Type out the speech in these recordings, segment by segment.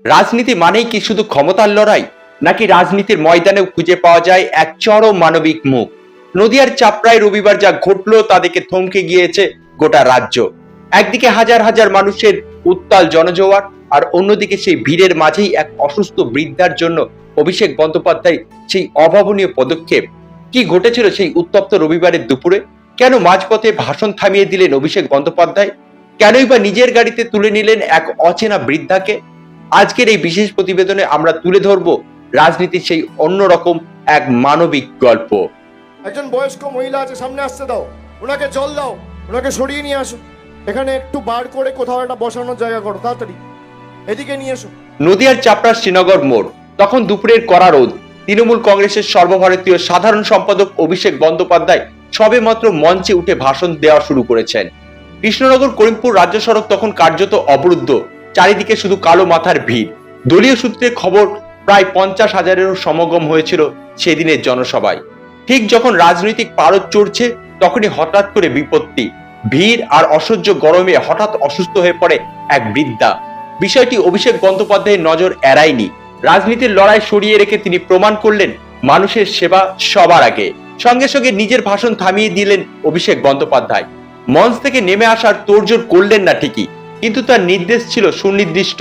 রাজনীতি মানেই কি শুধু ক্ষমতার লড়াই, নাকি রাজনীতির ময়দানেও খুঁজে পাওয়া যায় এক চরম মানবিক মুখ? নদিয়ার চাপড়ায় রবিবার যা ঘটলো তা দেখে থমকে গিয়েছে গোটা রাজ্য। একদিকে হাজার হাজার মানুষের উত্তাল জনজোয়ার, আর অন্যদিকে সেই ভিড়ের মাঝেই এক অসুস্থ বৃদ্ধার জন্য অভিষেক বন্দ্যোপাধ্যায় সেই অভাবনীয় পদক্ষেপ। কি ঘটেছিল সেই উত্তপ্ত রবিবারের দুপুরে? কেন মাঝপথে ভাষণ থামিয়ে দিলেন অভিষেক বন্দ্যোপাধ্যায়? কেনই বা নিজের গাড়িতে তুলে নিলেন এক অচেনা বৃদ্ধাকে? আজকের এই বিশেষ প্রতিবেদনে আমরা তুলে ধরব রাজনীতির সেই অন্যরকম এক মানবিক গল্প। একজন বয়স্ক মহিলা আছে, সামনে আসতে দাও, ওনাকে জল দাও, ওনাকে সরিয়ে নিয়ে আসো। এখানে একটু বার করে কোথাও একটা বসানোর জায়গা করো, তাড়াতাড়ি এদিকে নিয়ে এসো। নদিয়ার চাপড়া শ্রীনগর মোড়, তখন দুপুরের কড়া রোদ। তৃণমূল কংগ্রেসের সর্বভারতীয় সাধারণ সম্পাদক অভিষেক বন্দ্যোপাধ্যায় সবেমাত্র মঞ্চে উঠে ভাষণ দেওয়া শুরু করেছেন। কৃষ্ণনগর করিমপুর রাজ্য সড়ক তখন কার্যত অবরুদ্ধ, চারিদিকে শুধু কালো মাথার ভিড়। দলীয় সূত্রে খবর প্রায় 50,000-এরও সমাগম হয়েছিল সেদিনের জনসভায়। ঠিক যখন রাজনৈতিক পারদ চড়ছে, তখনই হঠাৎ করে বিপত্তি। ভিড় আর অসহ্য গরমে হঠাৎ অসুস্থ হয়ে পড়ে এক বৃদ্ধা। বিষয়টি অভিষেক বন্দ্যোপাধ্যায়ের নজর এড়ায়নি। রাজনীতির লড়াই সরিয়ে রেখে তিনি প্রমাণ করলেন মানুষের সেবা সবার আগে। সঙ্গে সঙ্গে নিজের ভাষণ থামিয়ে দিলেন অভিষেক বন্দ্যোপাধ্যায়। মঞ্চ থেকে নেমে আসার তোড়জোড় করলেন না ঠিকই, কিন্তু তার নির্দেশ ছিল সুনির্দিষ্ট।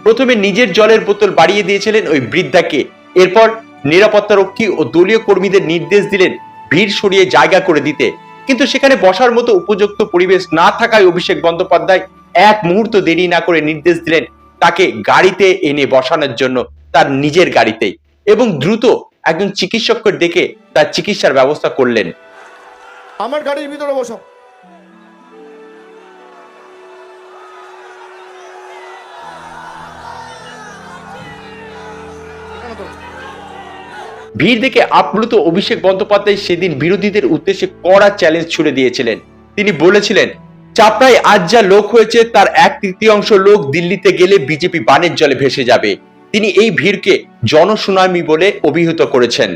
প্রথমে নিজের জলের বোতল বাড়িয়ে দিয়েছিলেন ওই বৃদ্ধাকে। এরপর নিরাপত্তারক্ষী ও দলীয় কর্মীদের নির্দেশ দিলেন ভিড় সরিয়ে জায়গা করে দিতে। কিন্তু সেখানে বসার মতো উপযুক্ত পরিবেশ না থাকায় অভিষেক বন্দ্যোপাধ্যায় এক মুহূর্ত দেরি না করে নির্দেশ দিলেন তাকে গাড়িতে এনে বসানোর জন্য, তার নিজের গাড়িতেই, এবং দ্রুত একজন চিকিৎসককে ডেকে তার চিকিৎসার ব্যবস্থা করলেন। আমার গাড়ির ভিতরে বসো। ভিড় দেখে আপ্লুত অভিষেক বন্দ্যোপাধ্যায় সেদিন বিরোধীদের উদ্দেশ্যে কড়া চ্যালেঞ্জ ছুড়ে দিয়েছিলেন। তিনি বলেছিলেন, চাপড়ায় আজ যা লোক হয়েছে তার 1/3 লোক দিল্লিতে গেলে বিজেপি বানের জলে ভেসে যাবে। তিনি এই ভিড়কে জনসুনামি বলে অভিহিত করেছেন।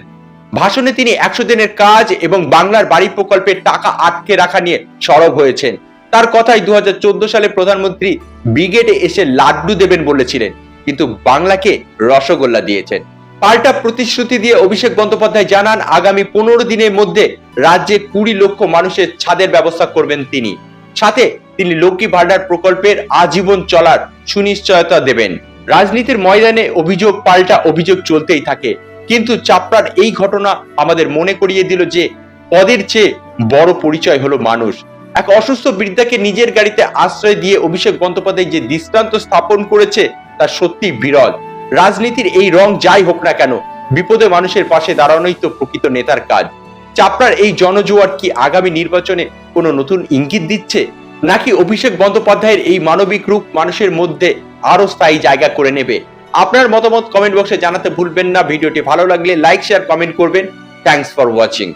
ভাষণে তিনি 100 দিনের কাজ এবং বাংলার বাড়ি প্রকল্পের টাকা আটকে রাখা নিয়ে সরব হয়েছেন। তার কথায় 2014 সালে প্রধানমন্ত্রী ব্রিগেডে এসে লাড্ডু দেবেন বলেছিলেন, কিন্তু বাংলাকে রসগোল্লা দিয়েছেন। পাল্টা প্রতিশ্রুতি দিয়ে অভিষেক বন্দ্যোপাধ্যায় জানান আগামী 15 দিনের মধ্যে রাজ্যে 20 লক্ষ মানুষের ছাদের ব্যবস্থা করবেন তিনি। সাথে তিনি লক্ষ্মী ভান্ডার প্রকল্পের আজীবন চলার সুনিশ্চয়তা দেবেন। রাজনীতির ময়দানে অভিযোগ পাল্টা অভিযোগ চলতেই থাকে, কিন্তু চাপড়ার এই ঘটনা আমাদের মনে করিয়ে দিল যে পদের চেয়ে বড় পরিচয় হলো মানুষ। এক অসুস্থ বৃদ্ধাকে নিজের গাড়িতে আশ্রয় দিয়ে অভিষেক বন্দ্যোপাধ্যায় যে দৃষ্টান্ত স্থাপন করেছে তা সত্যি বিরল। রাজনীতির এই রং যাই হোক না কেন, বিপদে মানুষের পাশে দাঁড়ানোই তো প্রকৃত নেতার কাজ। চাপড়ার এই জনজোয়ার কি আগামী নির্বাচনে কোনো নতুন ইঙ্গিত দিচ্ছে, নাকি অভিষেক বন্দ্যোপাধ্যায়ের এই মানবিক রূপ মানুষের মধ্যে আরো স্থায়ী জায়গা করে নেবে? আপনার মতামত কমেন্ট বক্সে জানাতে ভুলবেন না। ভিডিওটি ভালো লাগলে লাইক, শেয়ার, কমেন্ট করবেন। Thanks for watching.